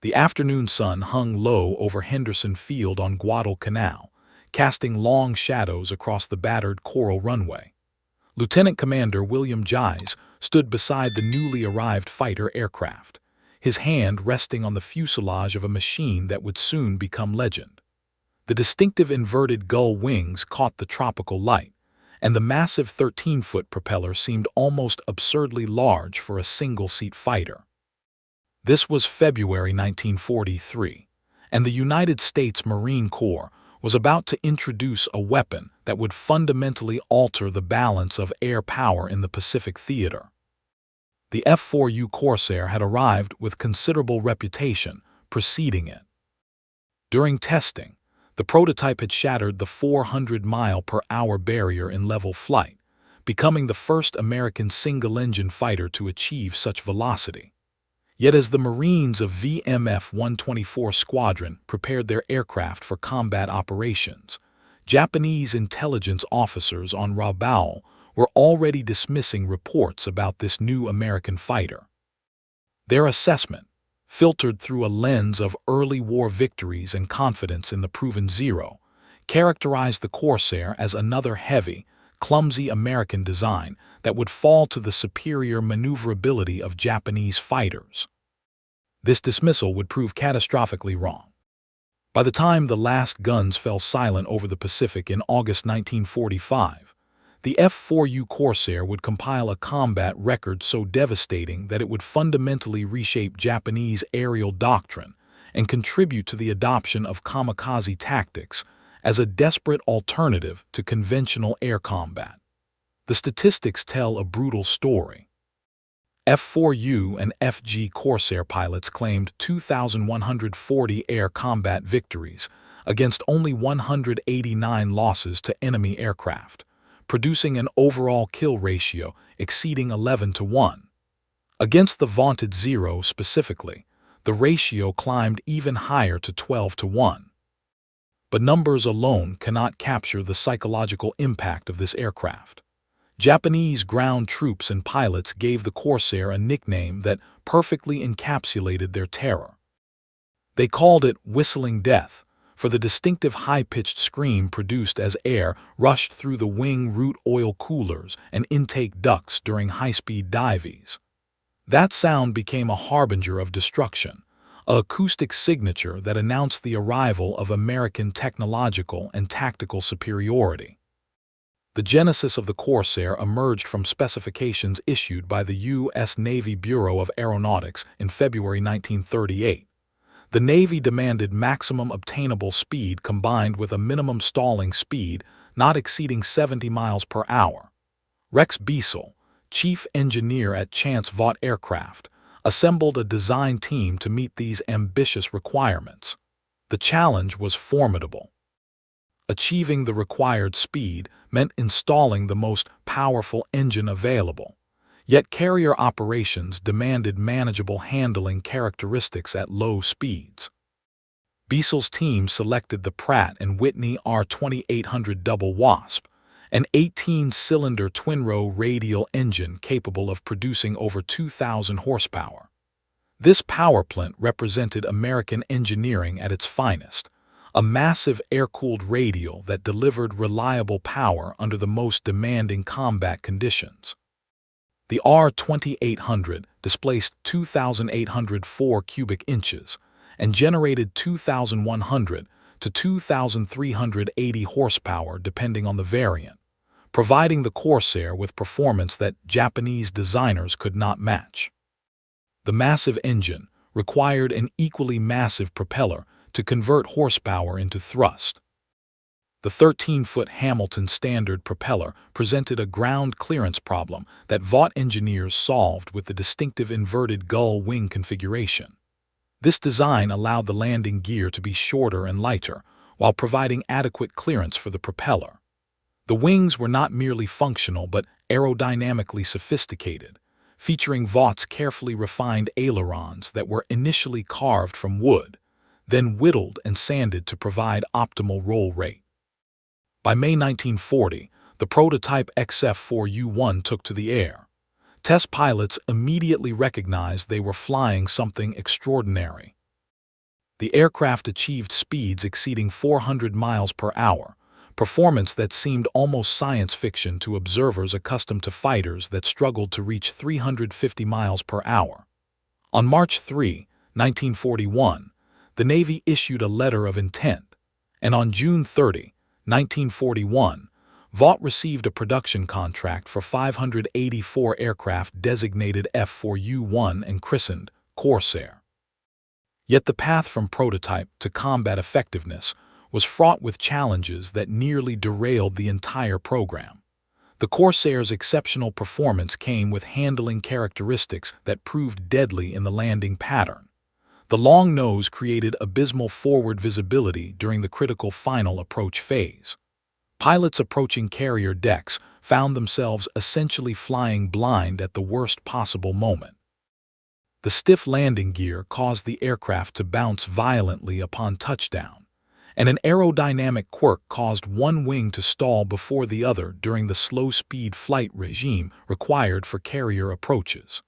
The afternoon sun hung low over Henderson Field on Guadalcanal, casting long shadows across the battered coral runway. Lieutenant Commander William Gies stood beside the newly arrived fighter aircraft, his hand resting on the fuselage of a machine that would soon become legend. The distinctive inverted gull wings caught the tropical light, and the massive 13-foot propeller seemed almost absurdly large for a single-seat fighter. This was February 1943, and the United States Marine Corps was about to introduce a weapon that would fundamentally alter the balance of air power in the Pacific theater. The F4U Corsair had arrived with considerable reputation preceding it. During testing, the prototype had shattered the 400-mile-per-hour barrier in level flight, becoming the first American single-engine fighter to achieve such velocity. Yet as the Marines of VMF 124 Squadron prepared their aircraft for combat operations, Japanese intelligence officers on Rabaul were already dismissing reports about this new American fighter. Their assessment, filtered through a lens of early war victories and confidence in the proven Zero, characterized the Corsair as another heavy, clumsy American design that would fall to the superior maneuverability of Japanese fighters. This dismissal would prove catastrophically wrong. By the time the last guns fell silent over the Pacific in August 1945, the F4U Corsair would compile a combat record so devastating that it would fundamentally reshape Japanese aerial doctrine and contribute to the adoption of kamikaze tactics as a desperate alternative to conventional air combat. The statistics tell a brutal story. F4U and FG Corsair pilots claimed 2,140 air combat victories against only 189 losses to enemy aircraft, producing an overall kill ratio exceeding 11-1. Against the vaunted Zero specifically, the ratio climbed even higher to 12-1. But numbers alone cannot capture the psychological impact of this aircraft. Japanese ground troops and pilots gave the Corsair a nickname that perfectly encapsulated their terror. They called it Whistling Death, for the distinctive high-pitched scream produced as air rushed through the wing root oil coolers and intake ducts during high-speed dives. That sound became a harbinger of destruction, an acoustic signature that announced the arrival of American technological and tactical superiority. The genesis of the Corsair emerged from specifications issued by the U.S. Navy Bureau of Aeronautics in February 1938. The Navy demanded maximum obtainable speed combined with a minimum stalling speed not exceeding 70 miles per hour. Rex Beasel, chief engineer at Chance Vought Aircraft, assembled a design team to meet these ambitious requirements. The challenge was formidable. Achieving the required speed meant installing the most powerful engine available, yet carrier operations demanded manageable handling characteristics at low speeds. Beasel's team selected the Pratt and Whitney R2800 Double Wasp, an 18-cylinder twin-row radial engine capable of producing over 2,000 horsepower. This power plant represented American engineering at its finest, a massive air-cooled radial that delivered reliable power under the most demanding combat conditions. The R2800 displaced 2,804 cubic inches and generated 2,100 to 2,380 horsepower depending on the variant, providing the Corsair with performance that Japanese designers could not match. The massive engine required an equally massive propeller to convert horsepower into thrust. The 13-foot Hamilton standard propeller presented a ground clearance problem that Vought engineers solved with the distinctive inverted gull wing configuration. This design allowed the landing gear to be shorter and lighter, while providing adequate clearance for the propeller. The wings were not merely functional but aerodynamically sophisticated, featuring Vaught's carefully refined ailerons that were initially carved from wood, then whittled and sanded to provide optimal roll rate. By May 1940, the prototype XF4U-1 took to the air. Test pilots immediately recognized they were flying something extraordinary. The aircraft achieved speeds exceeding 400 miles per hour, performance that seemed almost science fiction to observers accustomed to fighters that struggled to reach 350 miles per hour. On March 3, 1941, the Navy issued a letter of intent, and on June 30, 1941, Vought received a production contract for 584 aircraft designated F4U and christened Corsair. Yet the path from prototype to combat effectiveness was fraught with challenges that nearly derailed the entire program. The Corsair's exceptional performance came with handling characteristics that proved deadly in the landing pattern. The long nose created abysmal forward visibility during the critical final approach phase. Pilots approaching carrier decks found themselves essentially flying blind at the worst possible moment. The stiff landing gear caused the aircraft to bounce violently upon touchdown, and an aerodynamic quirk caused one wing to stall before the other during the slow-speed flight regime required for carrier approaches.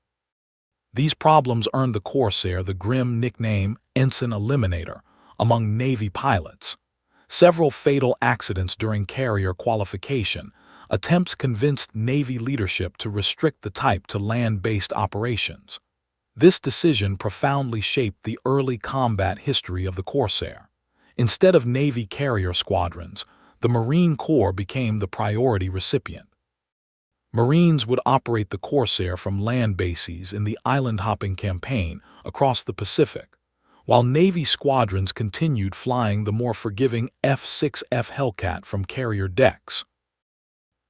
These problems earned the Corsair the grim nickname Ensign Eliminator among Navy pilots. Several fatal accidents during carrier qualification attempts convinced Navy leadership to restrict the type to land-based operations. This decision profoundly shaped the early combat history of the Corsair. Instead of Navy carrier squadrons, the Marine Corps became the priority recipient. Marines would operate the Corsair from land bases in the island-hopping campaign across the Pacific, while Navy squadrons continued flying the more forgiving F-6F Hellcat from carrier decks.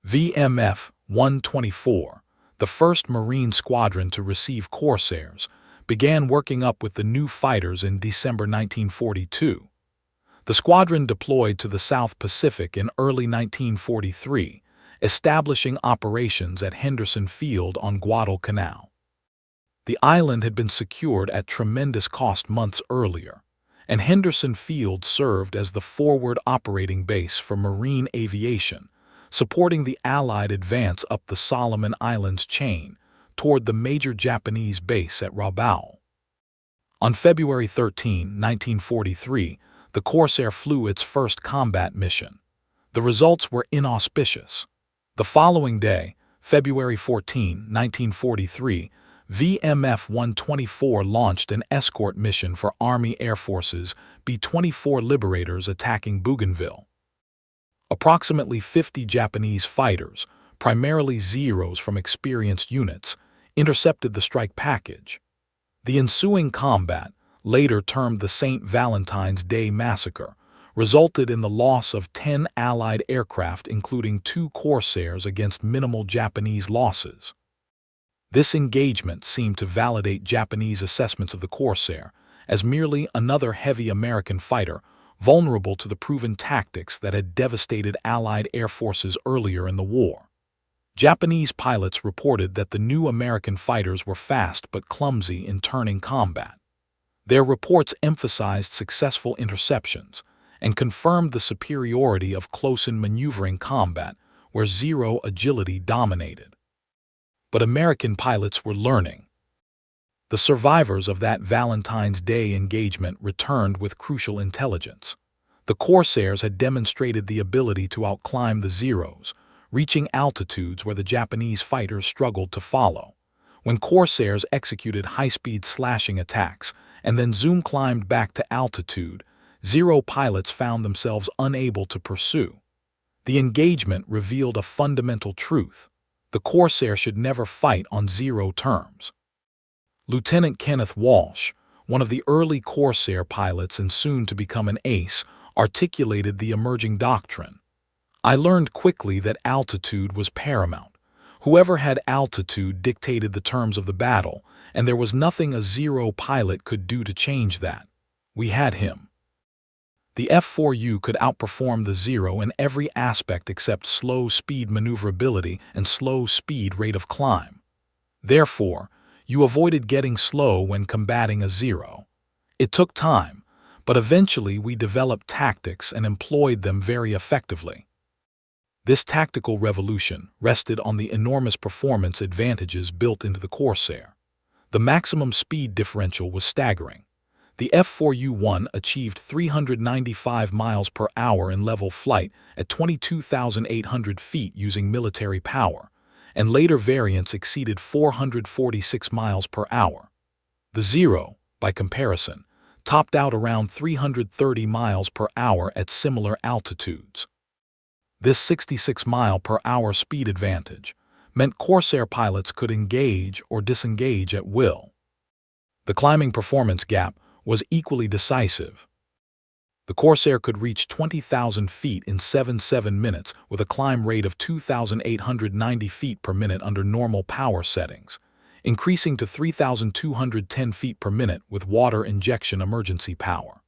VMF 124, the first Marine squadron to receive Corsairs, began working up with the new fighters in December 1942. The squadron deployed to the South Pacific in early 1943, establishing operations at Henderson Field on Guadalcanal. The island had been secured at tremendous cost months earlier, and Henderson Field served as the forward operating base for Marine aviation, supporting the Allied advance up the Solomon Islands chain toward the major Japanese base at Rabaul. On February 13, 1943, the Corsair flew its first combat mission. The results were inauspicious. The following day, February 14, 1943, VMF 124 launched an escort mission for Army Air Force's B-24 Liberators attacking Bougainville. Approximately 50 Japanese fighters, primarily Zeros from experienced units, intercepted the strike package. The ensuing combat, later termed the St. Valentine's Day Massacre, resulted in the loss of 10 Allied aircraft including 2 Corsairs against minimal Japanese losses. This engagement seemed to validate Japanese assessments of the Corsair as merely another heavy American fighter vulnerable to the proven tactics that had devastated Allied air forces earlier in the war. Japanese pilots reported that the new American fighters were fast but clumsy in turning combat. Their reports emphasized successful interceptions and confirmed the superiority of close-in maneuvering combat where Zero agility dominated. But American pilots were learning. The survivors of that Valentine's Day engagement returned with crucial intelligence. The Corsairs had demonstrated the ability to outclimb the Zeros, reaching altitudes where the Japanese fighters struggled to follow. When Corsairs executed high-speed slashing attacks and then zoom-climbed back to altitude, Zero pilots found themselves unable to pursue. The engagement revealed a fundamental truth. The Corsair should never fight on Zero terms. Lieutenant Kenneth Walsh, one of the early Corsair pilots and soon to become an ace, articulated the emerging doctrine. I learned quickly that altitude was paramount. Whoever had altitude dictated the terms of the battle, and there was nothing a Zero pilot could do to change that. We had him. The F4U could outperform the Zero in every aspect except slow speed maneuverability and slow speed rate of climb. Therefore, you avoided getting slow when combating a Zero. It took time, but eventually we developed tactics and employed them very effectively. This tactical revolution rested on the enormous performance advantages built into the Corsair. The maximum speed differential was staggering. The F4U achieved 395 miles per hour in level flight at 22,800 feet using military power, and later variants exceeded 446 miles per hour. The Zero, by comparison, topped out around 330 miles per hour at similar altitudes. This 66-mile-per-hour speed advantage meant Corsair pilots could engage or disengage at will. The climbing performance gap was equally decisive. The Corsair could reach 20,000 feet in 7 minutes with a climb rate of 2,890 feet per minute under normal power settings, increasing to 3,210 feet per minute with water injection emergency power.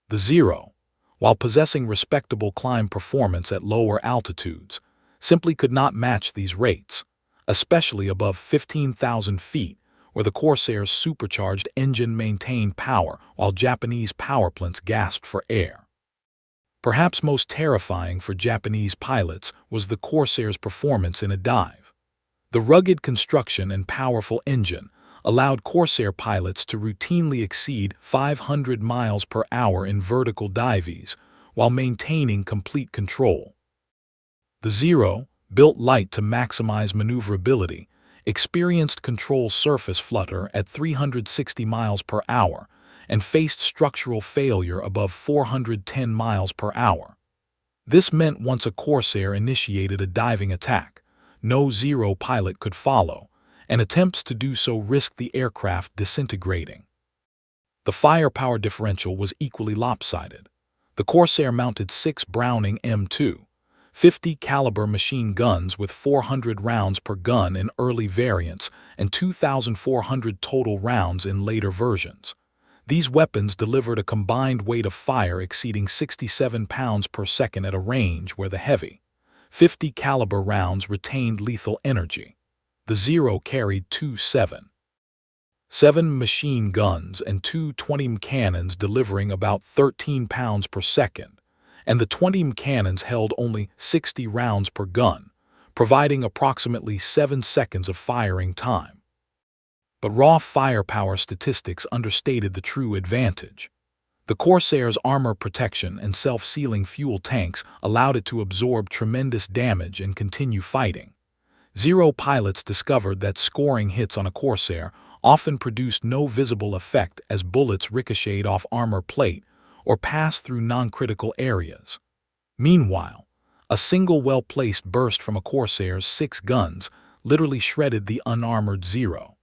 The Zero, while possessing respectable climb performance at lower altitudes, simply could not match these rates, especially above 15,000 feet, where the Corsair's supercharged engine maintained power while Japanese power plants gasped for air. Perhaps most terrifying for Japanese pilots was the Corsair's performance in a dive. The rugged construction and powerful engine allowed Corsair pilots to routinely exceed 500 miles per hour in vertical dives while maintaining complete control. The Zero, built light to maximize maneuverability, experienced control surface flutter at 360 miles per hour and faced structural failure above 410 miles per hour. This meant once a Corsair initiated a diving attack, no Zero pilot could follow, and attempts to do so risked the aircraft disintegrating. The firepower differential was equally lopsided. The Corsair mounted 6 Browning M2 .50 caliber machine guns with 400 rounds per gun in early variants and 2,400 total rounds in later versions. These weapons delivered a combined weight of fire exceeding 67 pounds per second at a range where the heavy .50 caliber rounds retained lethal energy. The Zero carried 2 7 machine guns and 2 20 cannons delivering about 13 pounds per second, and the 20 cannons held only 60 rounds per gun, providing approximately 7 seconds of firing time. But raw firepower statistics understated the true advantage. The Corsair's armor protection and self-sealing fuel tanks allowed it to absorb tremendous damage and continue fighting. Zero pilots discovered that scoring hits on a Corsair often produced no visible effect as bullets ricocheted off armor plate or passed through non-critical areas. Meanwhile, a single well-placed burst from a Corsair's 6 guns literally shredded the unarmored Zero.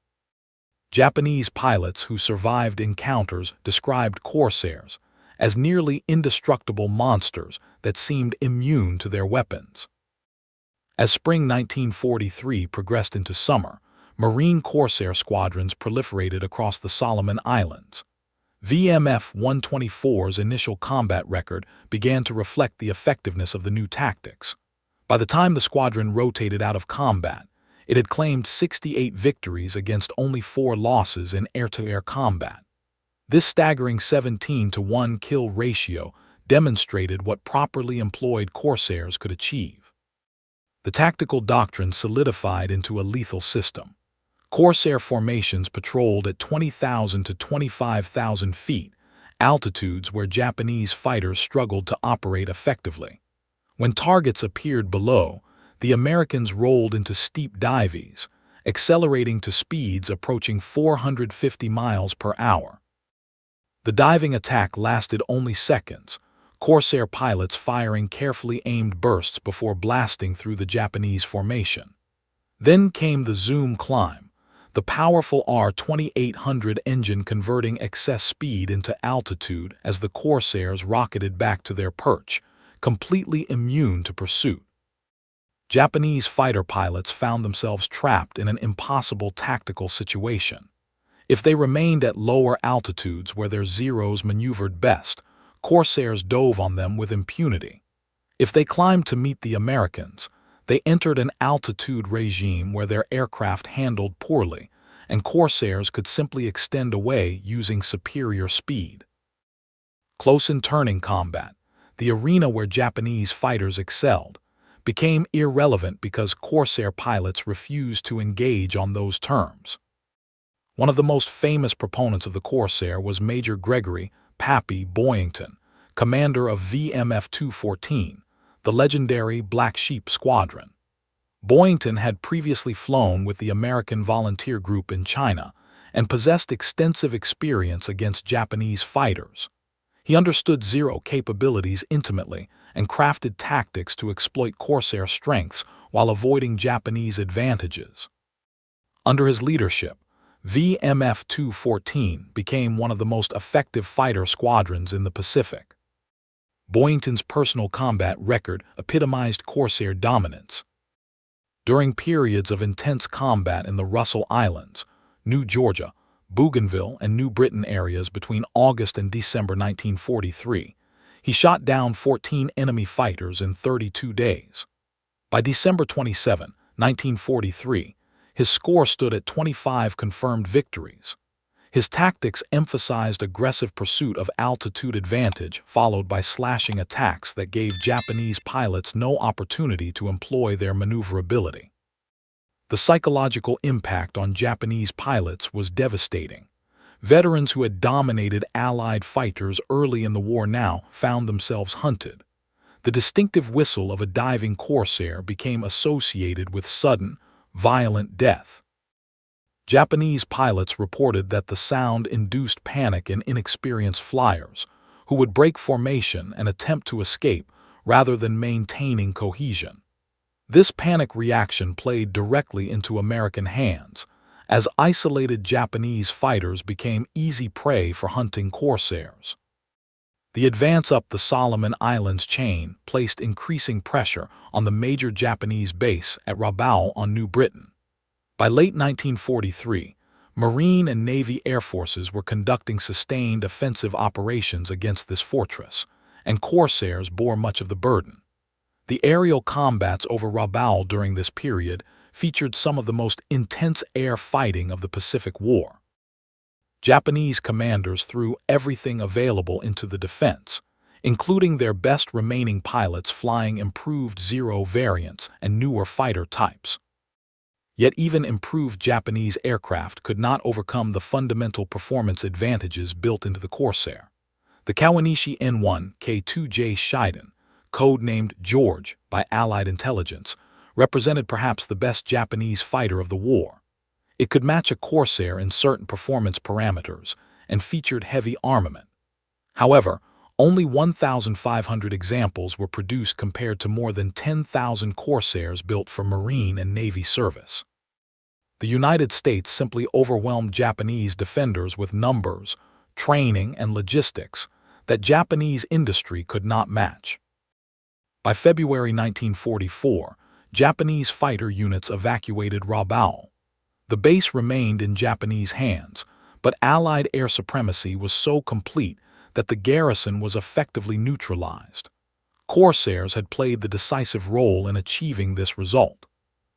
Japanese pilots who survived encounters described Corsairs as nearly indestructible monsters that seemed immune to their weapons. As spring 1943 progressed into summer, Marine Corsair squadrons proliferated across the Solomon Islands. VMF 124's initial combat record began to reflect the effectiveness of the new tactics. By the time the squadron rotated out of combat, it had claimed 68 victories against only 4 losses in air-to-air combat. This staggering 17-to-1 kill ratio demonstrated what properly employed Corsairs could achieve. The tactical doctrine solidified into a lethal system. Corsair formations patrolled at 20,000 to 25,000 feet, altitudes where Japanese fighters struggled to operate effectively. When targets appeared below, the Americans rolled into steep dives, accelerating to speeds approaching 450 miles per hour. The diving attack lasted only seconds, Corsair pilots firing carefully aimed bursts before blasting through the Japanese formation. Then came the zoom climb, the powerful R-2800 engine converting excess speed into altitude as the Corsairs rocketed back to their perch, completely immune to pursuit. Japanese fighter pilots found themselves trapped in an impossible tactical situation. If they remained at lower altitudes where their Zeros maneuvered best, Corsairs dove on them with impunity. If they climbed to meet the Americans, they entered an altitude regime where their aircraft handled poorly, and Corsairs could simply extend away using superior speed. Close-in turning combat, the arena where Japanese fighters excelled, became irrelevant because Corsair pilots refused to engage on those terms. One of the most famous proponents of the Corsair was Major Gregory Pappy Boyington, commander of VMF-214, the legendary Black Sheep Squadron. Boyington had previously flown with the American Volunteer Group in China and possessed extensive experience against Japanese fighters. He understood Zero capabilities intimately and crafted tactics to exploit Corsair strengths while avoiding Japanese advantages. Under his leadership, VMF-214 became one of the most effective fighter squadrons in the Pacific. Boyington's personal combat record epitomized Corsair dominance. During periods of intense combat in the Russell Islands, New Georgia, Bougainville, and New Britain areas between August and December 1943, he shot down 14 enemy fighters in 32 days. By December 27, 1943, his score stood at 25 confirmed victories. His tactics emphasized aggressive pursuit of altitude advantage followed by slashing attacks that gave Japanese pilots no opportunity to employ their maneuverability. The psychological impact on Japanese pilots was devastating. Veterans who had dominated Allied fighters early in the war now found themselves hunted. The distinctive whistle of a diving Corsair became associated with sudden, violent death. Japanese pilots reported that the sound induced panic in inexperienced flyers, who would break formation and attempt to escape rather than maintaining cohesion. This panic reaction played directly into American hands, as isolated Japanese fighters became easy prey for hunting Corsairs. The advance up the Solomon Islands chain placed increasing pressure on the major Japanese base at Rabaul on New Britain. By late 1943, Marine and Navy air forces were conducting sustained offensive operations against this fortress, and Corsairs bore much of the burden. The aerial combats over Rabaul during this period featured some of the most intense air fighting of the Pacific War. Japanese commanders threw everything available into the defense, including their best remaining pilots flying improved Zero variants and newer fighter types. Yet even improved Japanese aircraft could not overcome the fundamental performance advantages built into the Corsair. The Kawanishi N1 K2J Shiden, codenamed George by Allied intelligence, represented perhaps the best Japanese fighter of the war. It could match a Corsair in certain performance parameters and featured heavy armament. However, only 1,500 examples were produced compared to more than 10,000 Corsairs built for Marine and Navy service. The United States simply overwhelmed Japanese defenders with numbers, training, and logistics that Japanese industry could not match. By February 1944, Japanese fighter units evacuated Rabaul. The base remained in Japanese hands, but Allied air supremacy was so complete that the garrison was effectively neutralized. Corsairs had played the decisive role in achieving this result.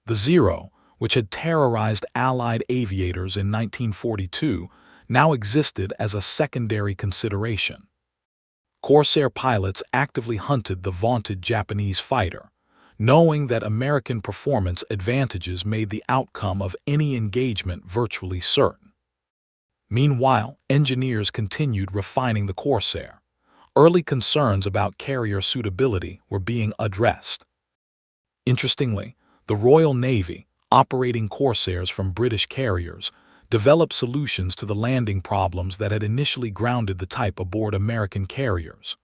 The Zero, which had terrorized Allied aviators in 1942, now existed as a secondary consideration. Corsair pilots actively hunted the vaunted Japanese fighter, knowing that American performance advantages made the outcome of any engagement virtually certain. Meanwhile, engineers continued refining the Corsair. Early concerns about carrier suitability were being addressed. Interestingly, the Royal Navy, operating Corsairs from British carriers, developed solutions to the landing problems that had initially grounded the type aboard American carriers.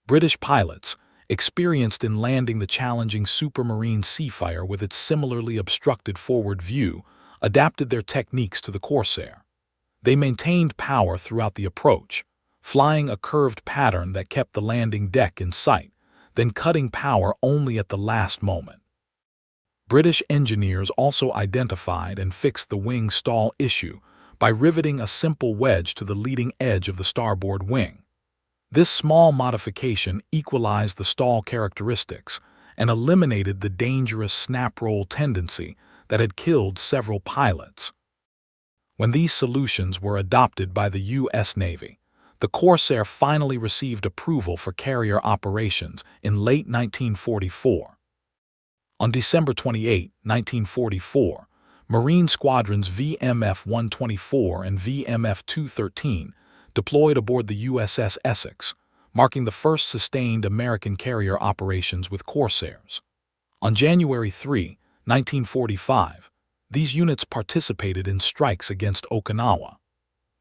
British pilots, experienced in landing the challenging Supermarine Seafire with its similarly obstructed forward view, adapted their techniques to the Corsair. They maintained power throughout the approach, flying a curved pattern that kept the landing deck in sight, then cutting power only at the last moment. British engineers also identified and fixed the wing stall issue by riveting a simple wedge to the leading edge of the starboard wing. This small modification equalized the stall characteristics and eliminated the dangerous snap roll tendency that had killed several pilots. When these solutions were adopted by the U.S. Navy, the Corsair finally received approval for carrier operations in late 1944. On December 28, 1944, Marine squadrons VMF-124 and VMF-213 deployed aboard the USS Essex, marking the first sustained American carrier operations with Corsairs. On January 3, 1945, these units participated in strikes against Okinawa.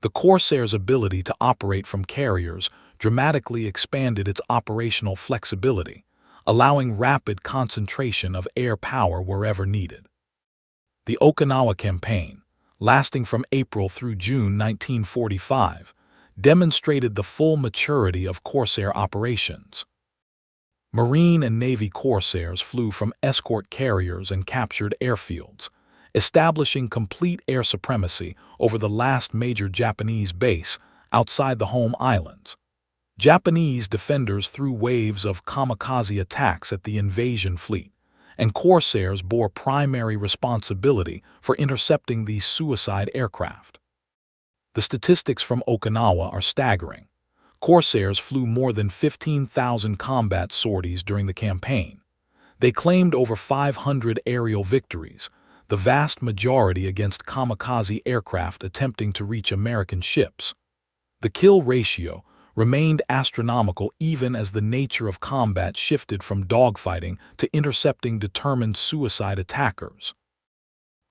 The Corsair's ability to operate from carriers dramatically expanded its operational flexibility, allowing rapid concentration of air power wherever needed. The Okinawa Campaign, lasting from April through June 1945, demonstrated the full maturity of Corsair operations. Marine and Navy Corsairs flew from escort carriers and captured airfields, establishing complete air supremacy over the last major Japanese base outside the home islands. Japanese defenders threw waves of kamikaze attacks at the invasion fleet, and Corsairs bore primary responsibility for intercepting these suicide aircraft. The statistics from Okinawa are staggering. Corsairs flew more than 15,000 combat sorties during the campaign. They claimed over 500 aerial victories, the vast majority against kamikaze aircraft attempting to reach American ships. The kill ratio remained astronomical even as the nature of combat shifted from dogfighting to intercepting determined suicide attackers.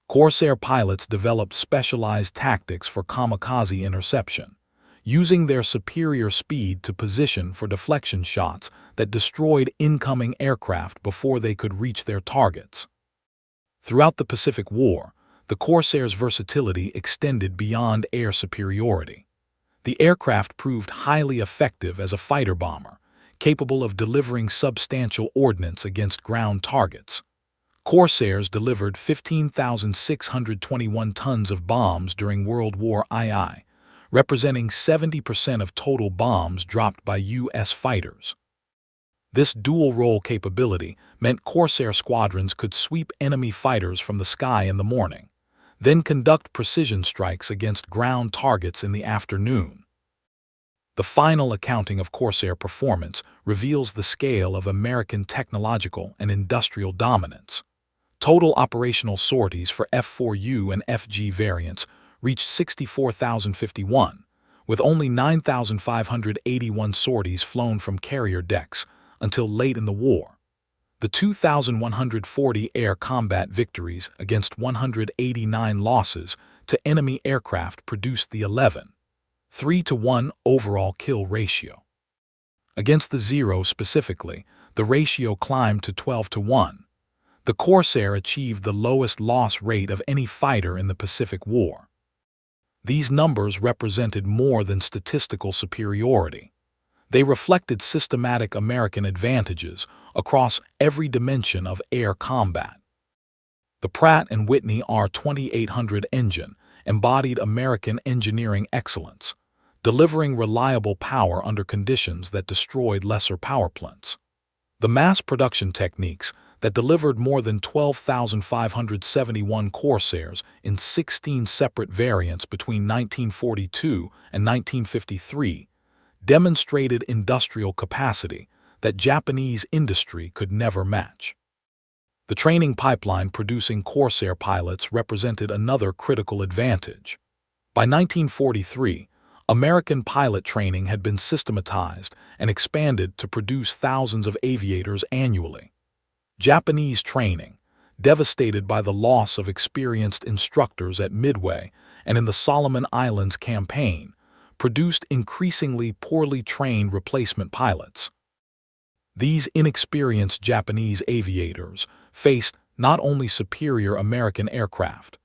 Corsair pilots developed specialized tactics for kamikaze interception, using their superior speed to position for deflection shots that destroyed incoming aircraft before they could reach their targets. Throughout the Pacific War, the Corsair's versatility extended beyond air superiority. The aircraft proved highly effective as a fighter bomber, capable of delivering substantial ordnance against ground targets. Corsairs delivered 15,621 tons of bombs during World War II, representing 70% of total bombs dropped by U.S. fighters. This dual-role capability meant Corsair squadrons could sweep enemy fighters from the sky in the morning, then conduct precision strikes against ground targets in the afternoon. The final accounting of Corsair performance reveals the scale of American technological and industrial dominance. Total operational sorties for F4U and FG variants reached 64,051, with only 9,581 sorties flown from carrier decks until late in the war. The 2,140 air combat victories against 189 losses to enemy aircraft produced the 11:3-1 overall kill ratio. Against the Zero specifically, the ratio climbed to 12-1. The Corsair achieved the lowest loss rate of any fighter in the Pacific War. These numbers represented more than statistical superiority. They reflected systematic American advantages across every dimension of air combat. The Pratt and Whitney R-2800 engine embodied American engineering excellence, delivering reliable power under conditions that destroyed lesser power plants. The mass production techniques that delivered more than 12,571 Corsairs in 16 separate variants between 1942 and 1953 demonstrated industrial capacity that Japanese industry could never match. The training pipeline producing Corsair pilots represented another critical advantage. By 1943, American pilot training had been systematized and expanded to produce thousands of aviators annually. Japanese training, devastated by the loss of experienced instructors at Midway and in the Solomon Islands campaign, produced increasingly poorly trained replacement pilots. These inexperienced Japanese aviators faced not only superior American aircraft,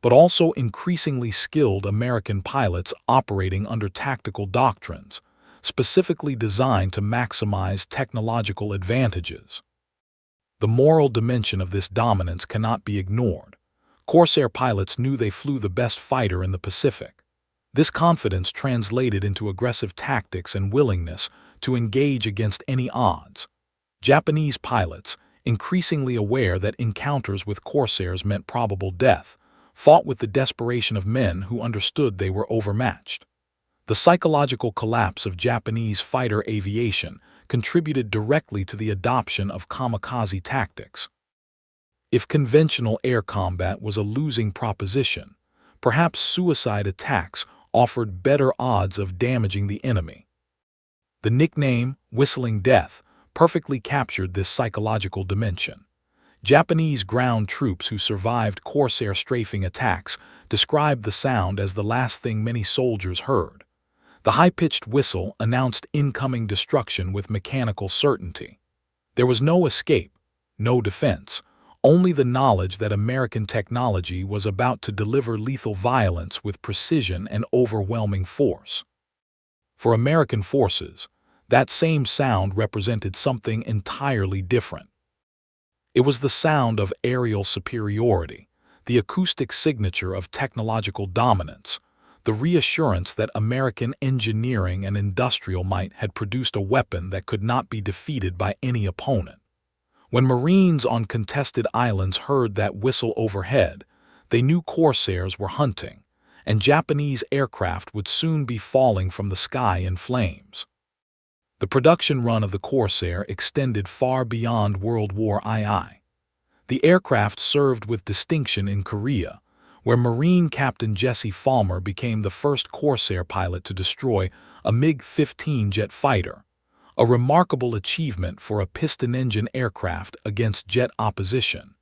but also increasingly skilled American pilots operating under tactical doctrines, specifically designed to maximize technological advantages. The moral dimension of this dominance cannot be ignored. Corsair pilots knew they flew the best fighter in the Pacific. This confidence translated into aggressive tactics and willingness to engage against any odds. Japanese pilots, increasingly aware that encounters with Corsairs meant probable death, fought with the desperation of men who understood they were overmatched. The psychological collapse of Japanese fighter aviation contributed directly to the adoption of kamikaze tactics. If conventional air combat was a losing proposition, perhaps suicide attacks offered better odds of damaging the enemy. The nickname, Whistling Death, perfectly captured this psychological dimension. Japanese ground troops who survived Corsair strafing attacks described the sound as the last thing many soldiers heard. The high-pitched whistle announced incoming destruction with mechanical certainty. There was no escape, no defense, only the knowledge that American technology was about to deliver lethal violence with precision and overwhelming force. For American forces, that same sound represented something entirely different. It was the sound of aerial superiority, the acoustic signature of technological dominance, the reassurance that American engineering and industrial might had produced a weapon that could not be defeated by any opponent. When Marines on contested islands heard that whistle overhead, they knew Corsairs were hunting, and Japanese aircraft would soon be falling from the sky in flames. The production run of the Corsair extended far beyond World War II. The aircraft served with distinction in Korea, where Marine Captain Jesse Falmer became the first Corsair pilot to destroy a MiG-15 jet fighter, a remarkable achievement for a piston-engine aircraft against jet opposition.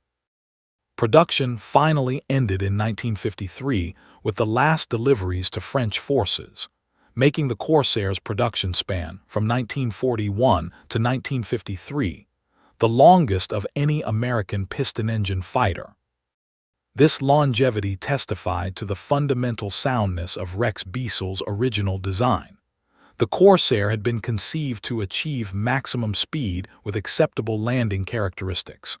Production finally ended in 1953 with the last deliveries to French forces, making the Corsair's production span from 1941 to 1953 the longest of any American piston-engine fighter. This longevity testified to the fundamental soundness of Rex Beasel's original design. The Corsair had been conceived to achieve maximum speed with acceptable landing characteristics.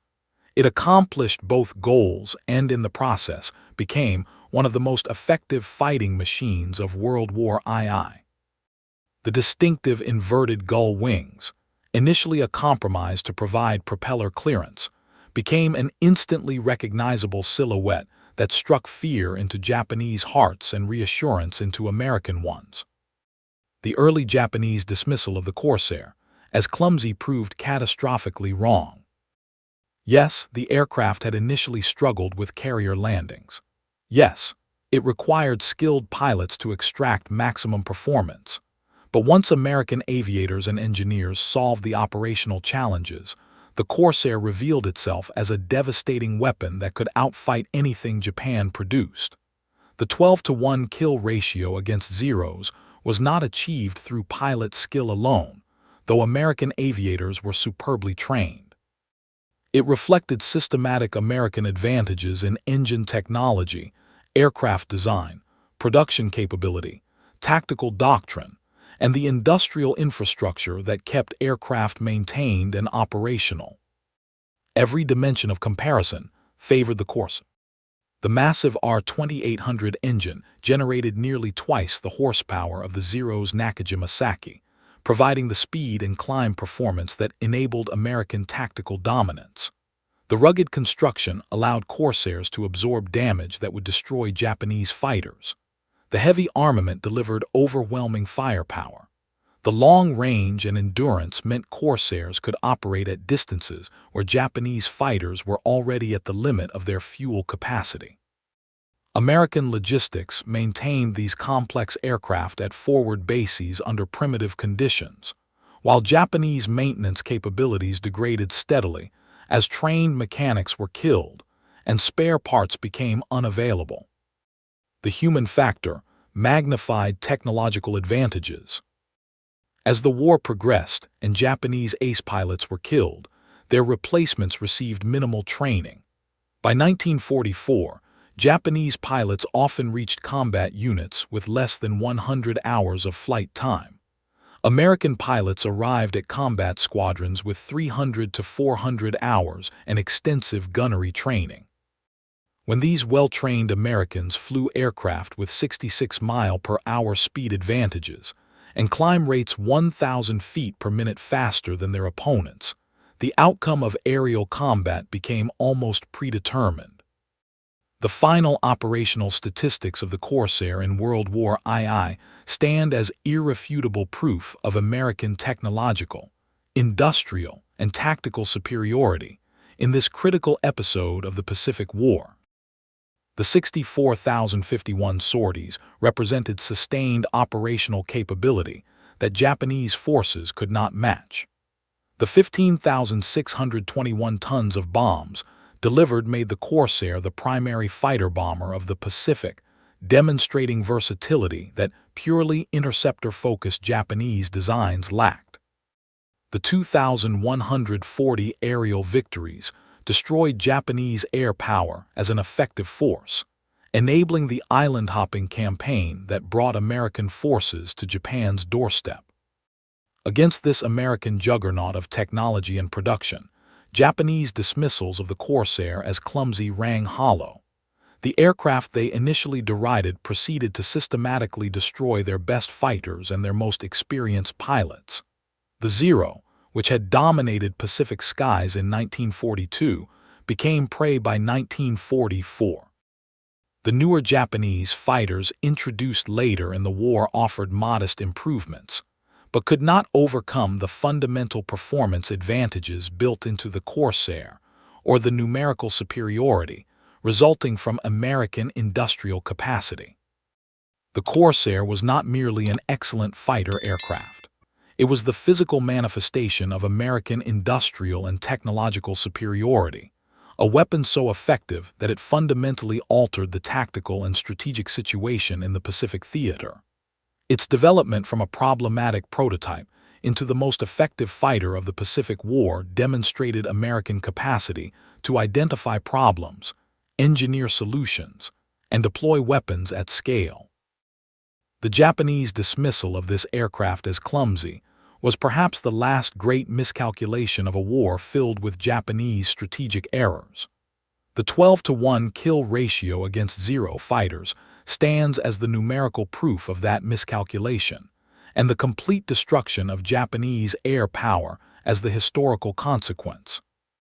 It accomplished both goals and, in the process, became one of the most effective fighting machines of World War II. The distinctive inverted gull wings, initially a compromise to provide propeller clearance, became an instantly recognizable silhouette that struck fear into Japanese hearts and reassurance into American ones. The early Japanese dismissal of the Corsair, as Clumsy, proved catastrophically wrong. Yes, the aircraft had initially struggled with carrier landings. Yes, it required skilled pilots to extract maximum performance. But once American aviators and engineers solved the operational challenges, the Corsair revealed itself as a devastating weapon that could outfight anything Japan produced. The 12-to-1 kill ratio against Zeros was not achieved through pilot skill alone, though American aviators were superbly trained. It reflected systematic American advantages in engine technology, aircraft design, production capability, tactical doctrine, and the industrial infrastructure that kept aircraft maintained and operational. Every dimension of comparison favored the Corsair. The massive R2800 engine generated nearly twice the horsepower of the Zero's Nakajima Saki, providing the speed and climb performance that enabled American tactical dominance. The rugged construction allowed Corsairs to absorb damage that would destroy Japanese fighters. The heavy armament delivered overwhelming firepower. The long range and endurance meant Corsairs could operate at distances where Japanese fighters were already at the limit of their fuel capacity. American logistics maintained these complex aircraft at forward bases under primitive conditions, while Japanese maintenance capabilities degraded steadily as trained mechanics were killed and spare parts became unavailable. The human factor magnified technological advantages. As the war progressed and Japanese ace pilots were killed, their replacements received minimal training. By 1944, Japanese pilots often reached combat units with less than 100 hours of flight time. American pilots arrived at combat squadrons with 300 to 400 hours and extensive gunnery training. When these well-trained Americans flew aircraft with 66-mile-per-hour speed advantages and climb rates 1,000 feet per minute faster than their opponents, the outcome of aerial combat became almost predetermined. The final operational statistics of the Corsair in World War II stand as irrefutable proof of American technological, industrial, and tactical superiority in this critical episode of the Pacific War. The 64,051 sorties represented sustained operational capability that Japanese forces could not match. The 15,621 tons of bombs delivered made the Corsair the primary fighter bomber of the Pacific, demonstrating versatility that purely interceptor-focused Japanese designs lacked. The 2,140 aerial victories destroyed Japanese air power as an effective force, enabling the island-hopping campaign that brought American forces to Japan's doorstep. Against this American juggernaut of technology and production, Japanese dismissals of the Corsair as clumsy rang hollow. The aircraft they initially derided proceeded to systematically destroy their best fighters and their most experienced pilots. The Zero, which had dominated Pacific skies in 1942, became prey by 1944. The newer Japanese fighters introduced later in the war offered modest improvements, but could not overcome the fundamental performance advantages built into the Corsair or the numerical superiority resulting from American industrial capacity. The Corsair was not merely an excellent fighter aircraft. It was the physical manifestation of American industrial and technological superiority, a weapon so effective that it fundamentally altered the tactical and strategic situation in the Pacific theater. Its development from a problematic prototype into the most effective fighter of the Pacific War demonstrated American capacity to identify problems, engineer solutions, and deploy weapons at scale. The Japanese dismissal of this aircraft as clumsy was perhaps the last great miscalculation of a war filled with Japanese strategic errors. The 12-to-1 kill ratio against Zero fighters stands as the numerical proof of that miscalculation, and the complete destruction of Japanese air power as the historical consequence.